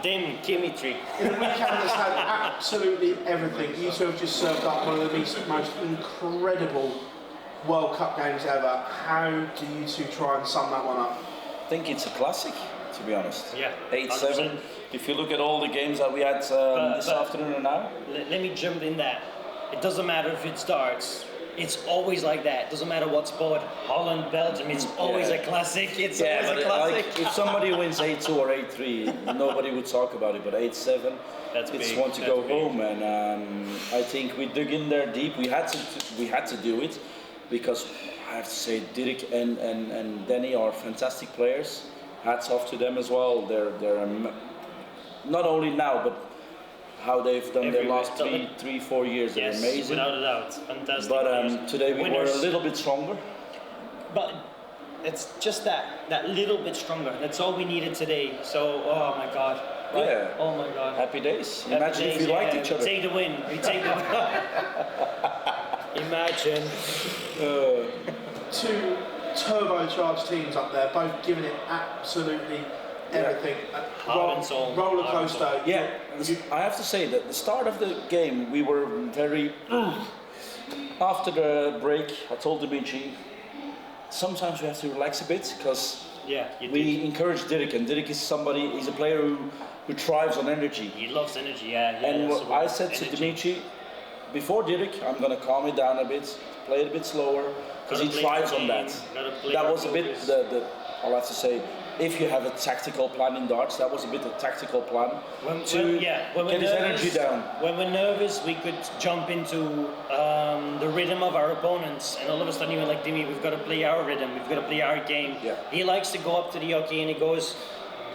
Dimitri. In a weekend that's had absolutely everything, you two have just served up one of the most incredible World Cup games ever. How do you two try and sum that one up? I think it's a classic, to be honest. Yeah, 8-7. If you look at all the games that we had this afternoon and now. Let me jump in that. It doesn't matter if it starts. It's always like that. It doesn't matter what sport. Holland, Belgium, it's always a classic. It's always a classic. Like, if somebody wins 8-2 or 8-3, nobody would talk about it. But 8-7, it's big. one to go home. And I think we dug in there deep. We had to do it because I have to say, Dirk and Danny are fantastic players. Hats off to them as well. They're not only now, but how they've done their last 3-4 years. They're amazing. Without a doubt, fantastic. But today we were a little bit stronger. But it's just that little bit stronger. That's all we needed today. So, oh my God. Right? Yeah. Oh my God. Happy days. Imagine if we liked each other. We take the win. We take the win. Imagine. Two turbocharged teams up there, both giving it absolutely everything. Heart and soul. Roller coaster. Yeah, I have to say that the start of the game we were very. After the break, I told Dimitri, sometimes we have to relax a bit because we encourage Dirk, and Dirk is somebody. He's a player who thrives on energy. He loves energy. Yeah. And what I said to Dimitri, before Dirk, I'm gonna calm it down a bit, play it a bit slower, because he thrives on that. That was a bit I'll have to say, if you have a tactical plan in darts, that was a bit a tactical plan to get his energy down. When we're nervous, we could jump into the rhythm of our opponents, and all of a sudden you're like, Dimi, we've got to play our rhythm, we've got to play our game. Yeah. He likes to go up to the jockey and he goes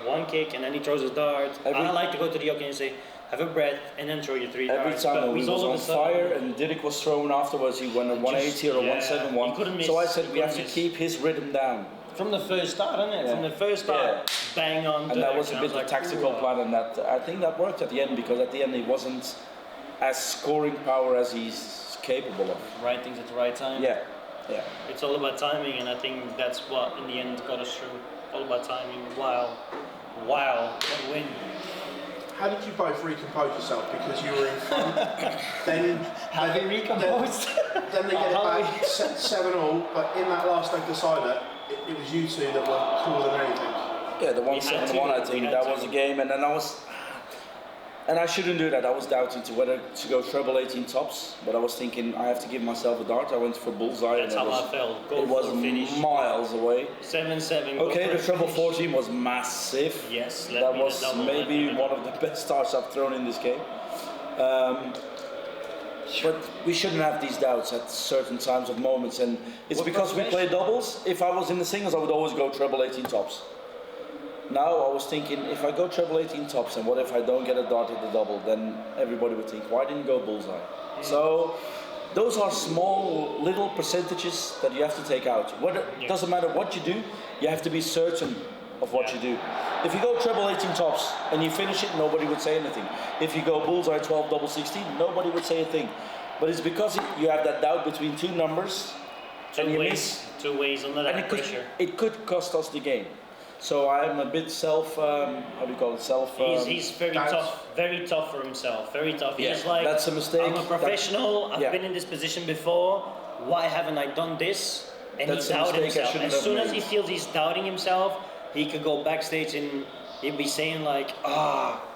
one kick and then he throws his dart. I like to go to the jockey and say, have a breath and then throw your 3 darts. Every time he was on fire and Dirk was thrown afterwards, he went a 180 or a 171. So I said we have to keep his rhythm down. From the first start, isn't it? Yeah. From the first start, bang on. And that was a bit of a tactical plan, and that I think that worked at the end, because at the end he wasn't as scoring power as he's capable of. Right things at the right time. Yeah. It's all about timing, and I think that's what in the end got us through. All about timing. Wow, what a win. How did you both recompose yourself? Because you were in front. Then they recomposed? Then they get it back 7-all, but in that last leg decider, it was you two that were cooler than anything. Yeah, the 1-7-1, I think that was a game, and then I shouldn't do that. I was doubting to whether to go treble 18 tops, but I was thinking I have to give myself a dart. I went for bullseye. That's how I felt. It was miles away. 7-7. Okay, the treble 14 was massive. Yes, that was maybe one of the best darts I've thrown in this game. But we shouldn't have these doubts at certain times of moments, and it's because we play doubles. If I was in the singles, I would always go treble 18 tops. Now I was thinking, if I go treble 18 tops, and what if I don't get a dart at the double? Then everybody would think, why didn't you go bullseye? So those are small little percentages that you have to take out. It doesn't matter what you do, you have to be certain of what you do. If you go treble 18 tops and you finish it, nobody would say anything. If you go bullseye 12 double 16, nobody would say a thing. But it's because you have that doubt between two numbers, and you miss. 2 ways under that pressure. It could cost us the game. So I'm a bit he's very tough for himself, very tough. Yeah, he's like, that's a mistake. I'm a professional, I've been in this position before, why haven't I done this? And he doubted himself. As soon as he feels he's doubting himself, he could go backstage and he'd be saying like,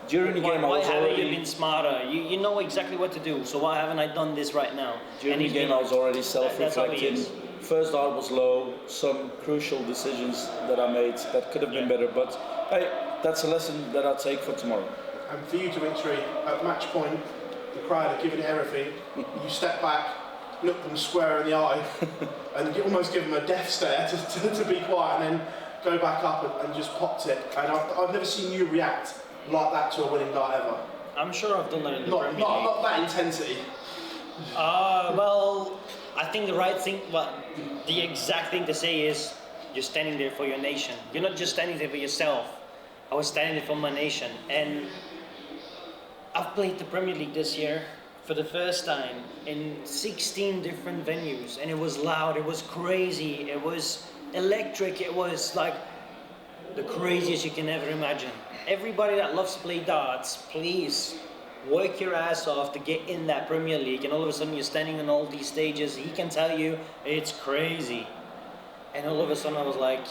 during the game why haven't you been smarter? You know exactly what to do, so why haven't I done this right now? During the game I was already self-reflecting. First dart was low, some crucial decisions that I made that could have been better, but hey, that's a lesson that I'll take for tomorrow. And for you, Dimitri, at match point, the crowd are giving it everything. You step back, look them square in the eye, and you almost give them a death stare to be quiet, and then go back up and just popped it. And I've never seen you react like that to a winning dart ever. I'm sure I've done that in the Premier League. Not that intensity. Well, I think the exact thing to say is, you're standing there for your nation. You're not just standing there for yourself. I was standing there for my nation. And I've played the Premier League this year for the first time in 16 different venues. And it was loud, it was crazy, it was electric, it was like the craziest you can ever imagine. Everybody that loves to play darts, please work your ass off to get in that Premier League, and all of a sudden you're standing on all these stages. He can tell you it's crazy, and all of a sudden I was like,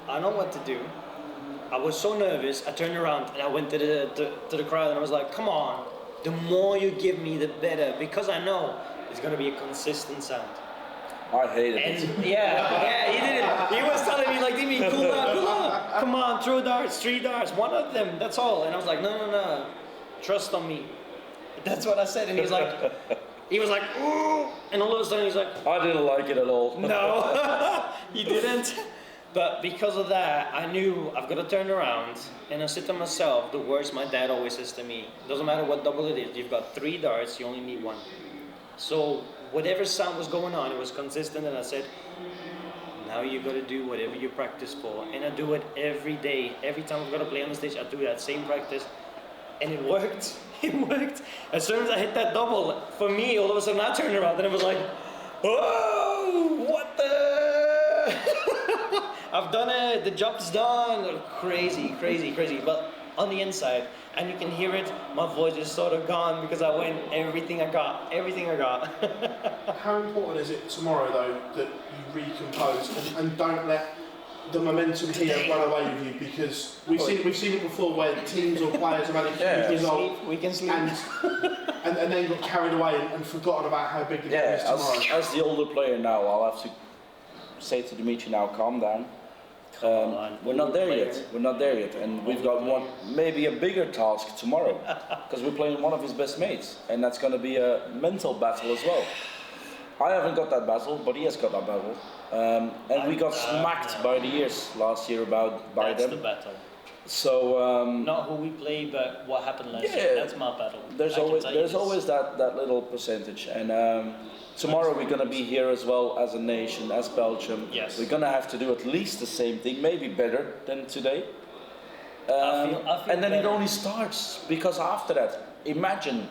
I know what to do. I was so nervous. I turned around and I went to the crowd and I was like, come on, the more you give me, the better, because I know it's gonna be a consistent sound. I hated it. And yeah, he did it. He was telling me like, Dimi, cool down, come on, throw darts, 3 darts, one of them, that's all. And I was like, no, trust on me. That's what I said, and he was like, ooh, and all of a sudden he's like, I didn't like it at all. no, you didn't. But because of that, I knew I've got to turn around and I said to myself the words my dad always says to me. Doesn't matter what double it is, you've got 3 darts, you only need 1. So whatever sound was going on, it was consistent, and I said, now you got to do whatever you practice for. And I do it every day. Every time I've got to play on the stage, I do that same practice. And it worked. It worked. As soon as I hit that double, for me, all of a sudden I turned around and it was like, oh, what the? I've done it. The job's done. Crazy. But on the inside, and you can hear it, my voice is sort of gone because I went everything I got. How important is it tomorrow, though, that you recompose and don't let the momentum here run away with you? Because we've seen it before where teams or players have had a huge result, we can sleep. and then got carried away and forgotten about how big the game is tomorrow. As the older player now, I'll have to say to Dimitri now, calm down. We're not there yet, and we've got maybe a bigger task tomorrow, because we're playing one of his best mates, and that's going to be a mental battle as well. I haven't got that battle, but he has got that battle, and we got smacked by the ears last year by them. That's the battle. So not who we play, but what happened last year. That's my battle. There's always that little percentage, and tomorrow we're going to be here as well as a nation, as Belgium. Yes. We're going to have to do at least the same thing, maybe better than today. I feel and then better. it only starts, because after that, imagine,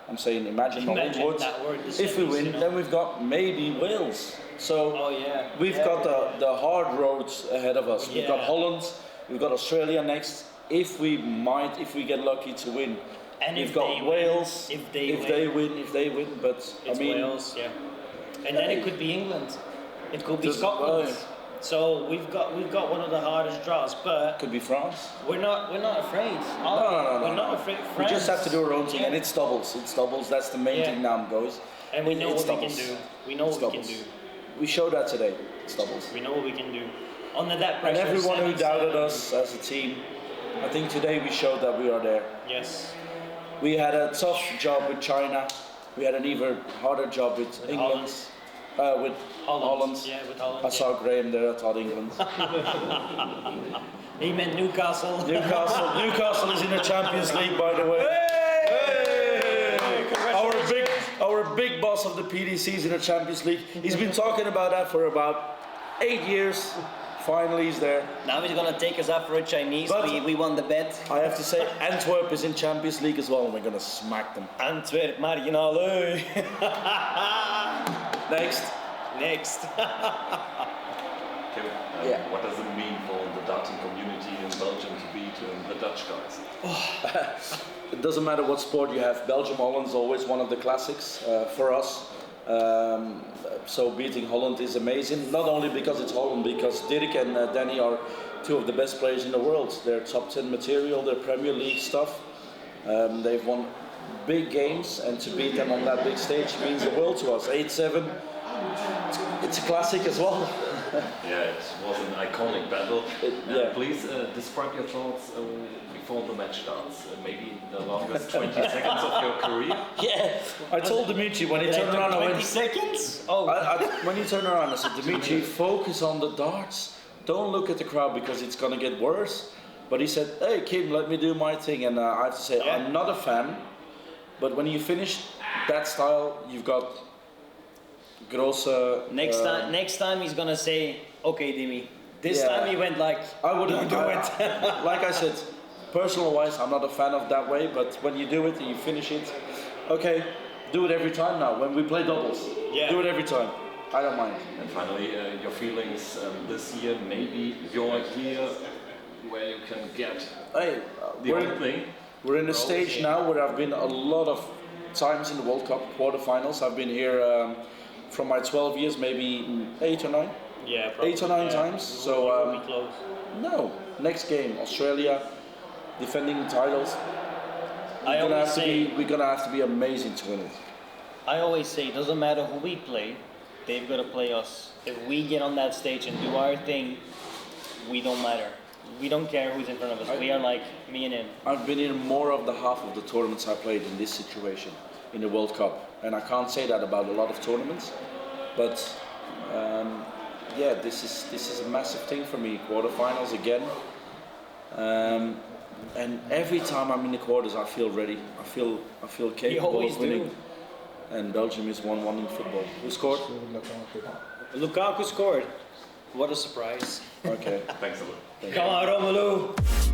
I'm saying imagine Imagine Holland, that word, the if we semis, win, you know? then we've got maybe Wales. So we've got the hard roads ahead of us. We've got Holland, we've got Australia next, if we get lucky to win. And we've got Wales, if they win, but it's I mean, Wales, and then it could be England, it could be Scotland. So we've got one of the hardest draws, but could be France. we're not afraid. No. We're not afraid. We just have to do our own thing, and it's doubles. That's the main thing now goes. And we know It's what we doubles. can do. We know It's what we doubles. can do. We showed that today. It's doubles. We know what we can do. Under that And pressure. everyone who 7-7. doubted us as a team, I think today we showed that we are there. Yes. We had a tough job with China. We had an even harder job with England. With Holland. Yeah, with Holland. I saw Graham there. I thought England. He meant Newcastle. Newcastle is in the Champions League, by the way. Hey! Our big boss of the PDC is in the Champions League. He's been talking about that for about 8 years. Finally, he's there. Now he's gonna take us out for a Chinese. But We won the bet. I have to say, Antwerp is in Champions League as well, and we're gonna smack them. Antwerp, Marginale. Next. Kevin, what does it mean for the darting community in Belgium to beat the Dutch guys? It doesn't matter what sport you have. Belgium, Holland is always one of the classics for us. So beating Holland is amazing. Not only because it's Holland, because Dirk and Danny are 2 of the best players in the world. They're top 10 material, they're Premier League stuff. They've won big games, and to beat them on that big stage means the world to us. 8-7. It's a classic as well. Yeah, it was an iconic battle. Yeah. Please describe your thoughts before the match starts. Maybe the longest 20 seconds of your career. Yeah, I told Dimitri when he turned around, I 20 went, seconds? Oh. when he turned around, I said, Dimitri, focus on the darts. Don't look at the crowd because it's going to get worse. But he said, hey, Kim, let me do my thing. And I have to say, I'm not a fan. But when you finish that style, you've got grosse... Next time he's gonna say, okay, Dimi. This time he went like, I wouldn't do it. Like I said, personal wise, I'm not a fan of that way, but when you do it and you finish it, okay, do it every time now. When we play doubles, do it every time. I don't mind. And finally, your feelings this year, maybe you're here where you can get Hey, the whole thing. we're in a stage now where I've been a lot of times in the World Cup quarterfinals. I've been here from my 12 years, maybe 8 or 9. Yeah, probably. 8 or 9 times. So We'll be close. no, next game, Australia, defending the titles. We're gonna have to be amazing to win it. I always say, it doesn't matter who we play, they've got to play us. If we get on that stage and do our thing, we don't matter. We don't care who's in front of us. We are like me and him. I've been in more of the half of the tournaments I played in this situation, in the World Cup. And I can't say that about a lot of tournaments. But yeah, this is a massive thing for me. Quarterfinals again. And every time I'm in the quarters, I feel ready. I feel capable of winning. And Belgium is 1-1 in football. Who scored? Lukaku scored. What a surprise. Okay. Thanks a lot. Come on, Romelu.